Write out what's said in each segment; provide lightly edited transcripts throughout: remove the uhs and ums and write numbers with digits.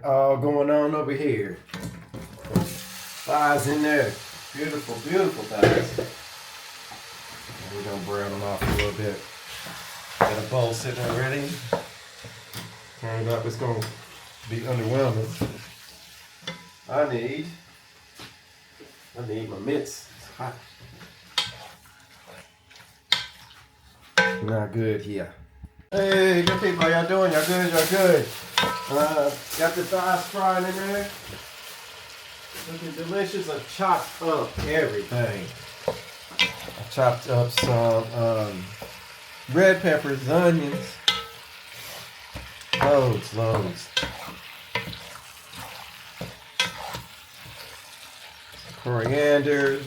All going on over here. Thighs in there. Beautiful, beautiful thighs. We're gonna brown them off a little bit. Got a bowl sitting there ready. Turns out it's gonna be underwhelming. I need my mitts. It's hot. Not good here. Hey, good people, how y'all doing? Y'all good? Y'all good? Got the thighs frying in there. Looking delicious. I chopped up everything. I chopped up some red peppers, onions. Loads. Coriander.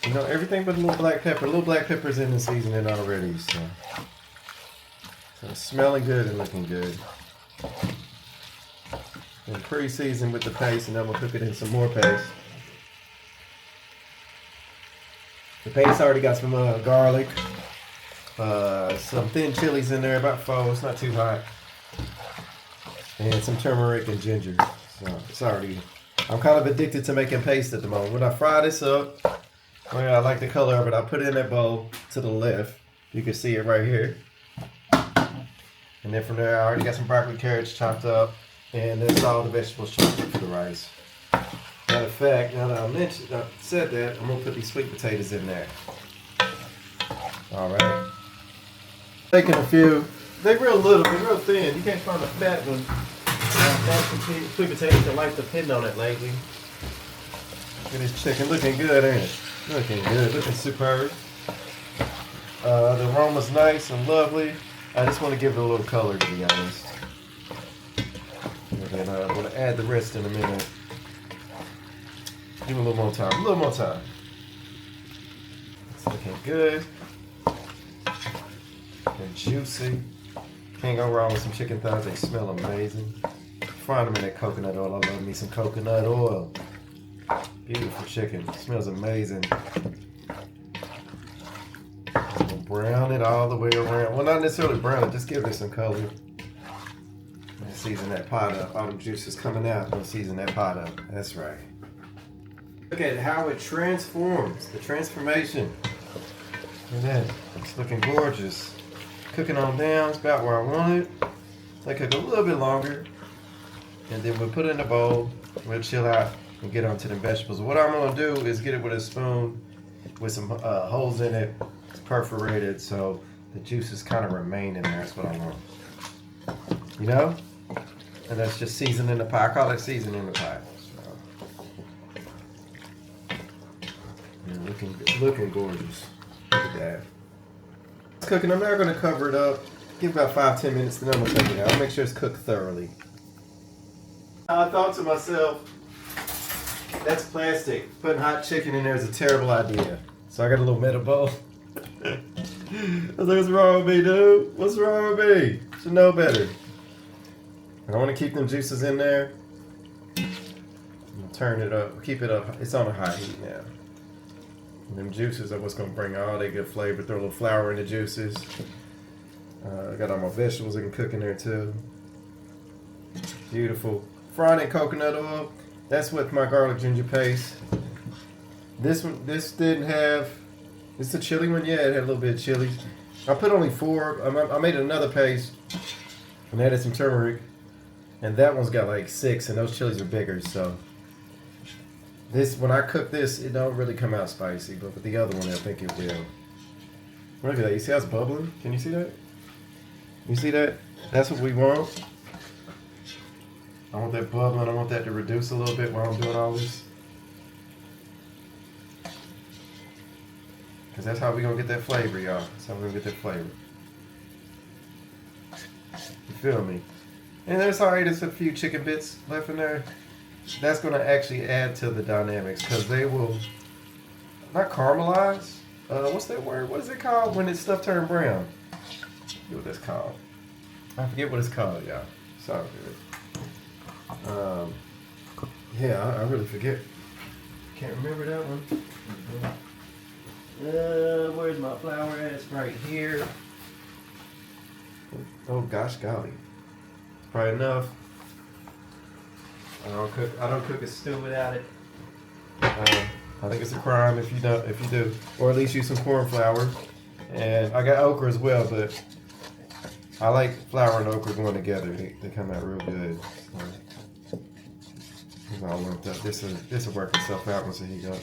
You know, everything but a little black pepper. A little black pepper's in the seasoning already, so it's smelling good and looking good. And pre-seasoned with the paste, and then we'll cook it in some more paste. The paste already got some garlic, some thin chilies in there, about 4. It's not too hot, and some turmeric and ginger. So it's already. I'm kind of addicted to making paste at the moment. When I fry this up, well, I like the color of it. I'll put it in that bowl to the left. You can see it right here. And then from there, I already got some broccoli, carrots chopped up, and that's all the vegetables chopped up for the rice. Matter of fact, now that I said that, I'm gonna put these sweet potatoes in there. All right. Taking a few. They're real little, they're real thin. You can't find a fat one. Sweet potatoes that like the pin on it lately. Look at this chicken, looking good, ain't it? Looking good, looking superb. The aroma's nice and lovely. I just want to give it a little color, to be honest. And then I'm going to add the rest in a minute. Give it a little more time, It's looking good. And juicy. Can't go wrong with some chicken thighs, they smell amazing. Frying them in that coconut oil. I love me some coconut oil. Beautiful chicken. Smells amazing. Brown it all the way around. Well, not necessarily brown it, just give it some color. And season that pot up. All the juices coming out. We'll season that pot up. That's right. Look at how it transforms. The transformation. Look at that. It's looking gorgeous. Cooking on down. It's about where I want it. They cook a little bit longer. And then we'll put it in the bowl. We'll chill out and get onto the vegetables. What I'm going to do is get it with a spoon with some holes in it. It's perforated so the juices kind of remain in there. That's what I want. You know? And that's just seasoning the pie. I call it seasoning the pie. So. Yeah, looking gorgeous. Look at that. It's cooking. I'm now going to cover it up. Give about 5-10 minutes, then I'm going to take it out. I'll make sure it's cooked thoroughly. I thought to myself, that's plastic. Putting hot chicken in there is a terrible idea. So I got a little metal bowl. I was like, what's wrong with me, dude? What's wrong with me? Should know better. I want to keep them juices in there. Turn it up. Keep it up. It's on a high heat now. And them juices are what's going to bring all that good flavor. Throw a little flour in the juices. I got all my vegetables that can cook in there too. Beautiful. Fried in coconut oil. That's with my garlic ginger paste. This didn't have. It's a chili one. Yeah, it had a little bit of chili. I put only 4. I made another paste and added some turmeric, and that one's got like 6, and those chilies are bigger. So this, when I cook this, it don't really come out spicy, but with the other one, I think it will. Look at that. You see how it's bubbling? Can you see that? You see that? That's what we want. I want that bubbling. I want that to reduce a little bit while I'm doing all this. Because that's how we're going to get that flavor, y'all. That's how we're going to get that flavor. You feel me? And there's alright, there's a few chicken bits left in there. That's going to actually add to the dynamics because they will not caramelize. What's that word? What is it called when this stuff turns brown? I forget what that's called. I forget what it's called, y'all. Sorry, yeah, I really forget. Can't remember that one. Where's my flour at? It's right here. Oh gosh golly. probably enough. I don't cook a stew without it. I think it's a crime if you do, or at least use some corn flour. And I got okra as well, but I like flour and okra going together. They come out real good. So, it's all linked up. This will work itself out once it heat up.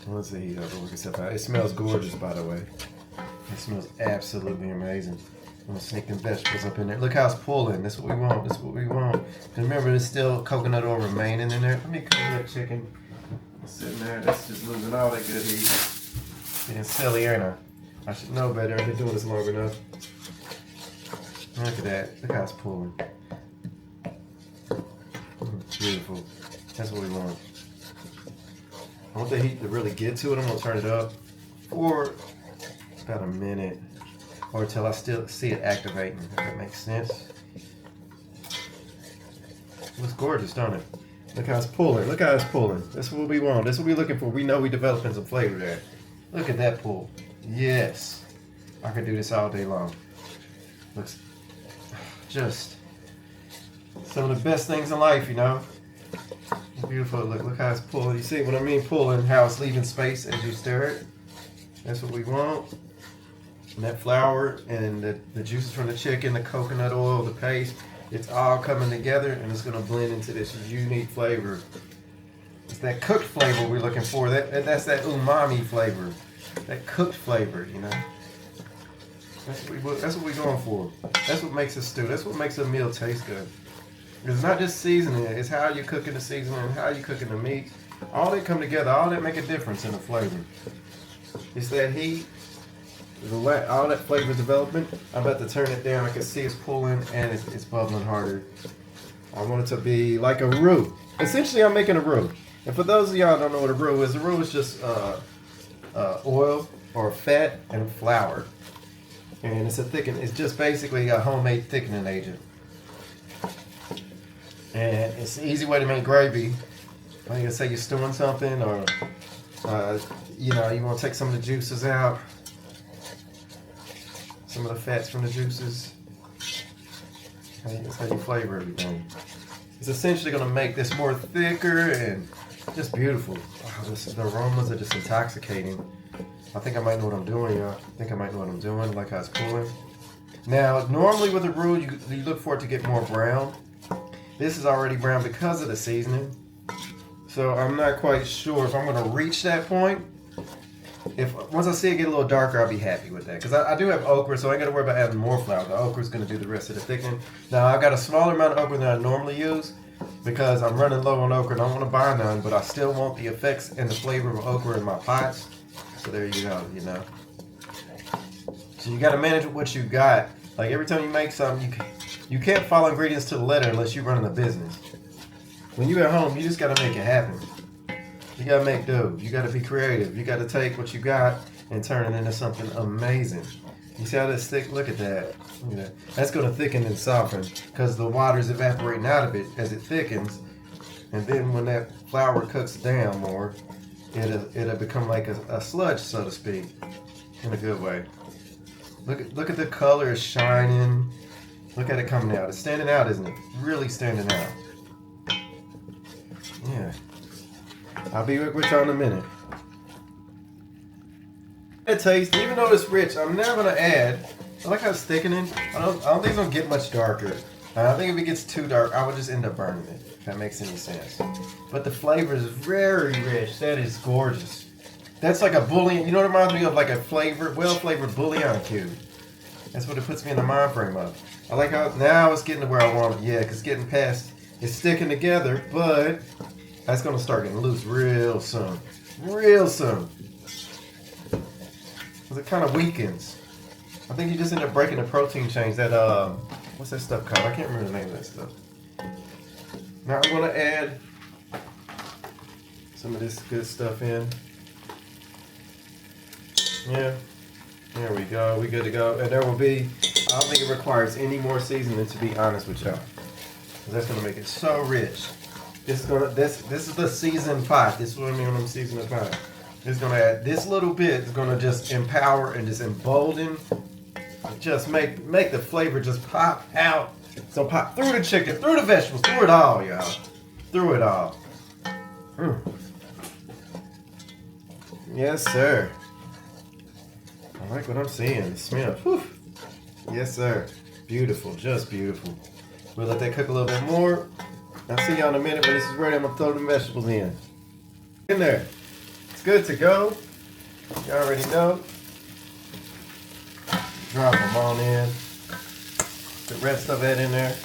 Once it heat up, it'll work itself out. It smells gorgeous, by the way. It smells absolutely amazing. I'm gonna sneak them vegetables up in there. Look how it's pulling. That's what we want. That's what we want. And remember, there's still coconut oil remaining in there. Let me cook that chicken. It's sitting there. That's just losing all that good heat. Being silly, ain't I should know better. I've been doing this long enough. Look at that. Look how it's pulling. Beautiful. That's what we want. I want the heat to really get to it. I'm gonna turn it up for about a minute. Or until I still see it activating, if that makes sense. It looks gorgeous, don't it? Look how it's pulling. Look how it's pulling. That's what we want. That's what we're looking for. We know we're developing some flavor there. Look at that pull. Yes. I could do this all day long. Looks just some of the best things in life, you know. Beautiful. Look how it's pulling. You see what I mean? Pulling, how it's leaving space as you stir it. That's what we want. And that flour and the juices from the chicken, the coconut oil, the paste, it's all coming together and it's going to blend into this unique flavor. It's that cooked flavor we're looking for. That's that umami flavor. That cooked flavor, you know. That's what we're going for. That's what makes a stew. That's what makes a meal taste good. It's not just seasoning. It's how you're cooking the seasoning, how you're cooking the meat. All that come together. All that make a difference in the flavor. It's that heat. All that flavor development. I'm about to turn it down. I can see it's pulling and it's bubbling harder. I want it to be like a roux. Essentially, I'm making a roux. And for those of y'all who don't know what a roux is just oil or fat and flour. And it's a thicken. It's just basically a homemade thickening agent. And it's an easy way to make gravy. Like I say, you're stewing something, or you want to take some of the juices out. Some of the fats from the juices. That's how you flavor everything. It's essentially going to make this more thicker and just beautiful. Wow, the aromas are just intoxicating. I think I might know what I'm doing, y'all. I think I might know what I'm doing. Like how it's pulling. Now, normally with a roux, you look for it to get more brown. This is already brown because of the seasoning. So I'm not quite sure if I'm going to reach that point. Once I see it get a little darker, I'll be happy with that. Because I do have okra, so I ain't got to worry about adding more flour. The okra is going to do the rest of the thickening. Now, I've got a smaller amount of okra than I normally use because I'm running low on okra and I don't want to buy none, but I still want the effects and the flavor of okra in my pots. So there you go, you know. So you got to manage what you got. Like every time you make something, you can't follow ingredients to the letter unless you're running a business. When you're at home, you just got to make it happen. You gotta make do. You gotta be creative. You gotta take what you got and turn it into something amazing. You see how that's thick? Look at that. Look at that. That's gonna thicken and soften because the water's evaporating out of it as it thickens. And then when that flour cooks down more, it'll become like a sludge, so to speak, in a good way. Look at the color. It's shining. Look at it coming out. It's standing out, isn't it? Really standing out. Yeah. I'll be with y'all in a minute. It tastes, even though it's rich, I'm now gonna add. I like how it's thickening. I don't think it's gonna get much darker. I think if it gets too dark, I would just end up burning it. If that makes any sense. But the flavor is very rich. That is gorgeous. That's like a bouillon. You know what it reminds me of? Like a well-flavored bouillon cube. That's what it puts me in the mind frame of. I like how now it's getting to where I want it. Yeah, because getting past, it's sticking together, but that's going to start getting loose real soon. Real soon. Because it kind of weakens. I think you just end up breaking the protein chains. That, what's that stuff called? I can't remember the name of that stuff. Now I'm going to add some of this good stuff in. Yeah. There we go. We good to go. And there will be, I don't think it requires any more seasoning, to be honest with y'all. That's going to make it so rich. This is the seasoned pot. This is what I mean when I'm seasoning the pot. It's gonna add this little bit is gonna just empower and just embolden just make the flavor just pop out. So pop through the chicken, through the vegetables, through it all, y'all. Through it all. Yes, sir. I like what I'm seeing. The smell. Whew. Yes, sir. Beautiful, just beautiful. We'll let that cook a little bit more. I'll see y'all in a minute when this is ready. I'm gonna throw the vegetables in there. It's good to go. You already know. Drop them on in. The rest of it in there.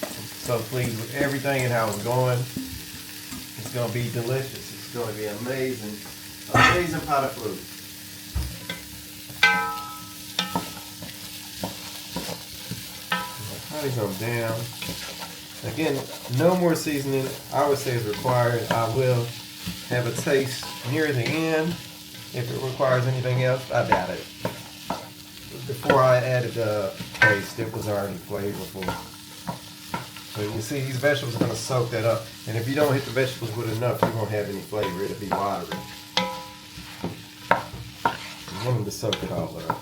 I'm so pleased with everything and how it's going. It's gonna be delicious. It's gonna be amazing. Amazing pot of fruit. These them down. Again, no more seasoning, I would say, is required. I will have a taste near the end. If it requires anything else, I doubt it. Before I added the paste, it was already flavorful. So you see, these vegetables are going to soak that up. And if you don't hit the vegetables with enough, you won't have any flavor. It'll be watery. You want them to soak it all up.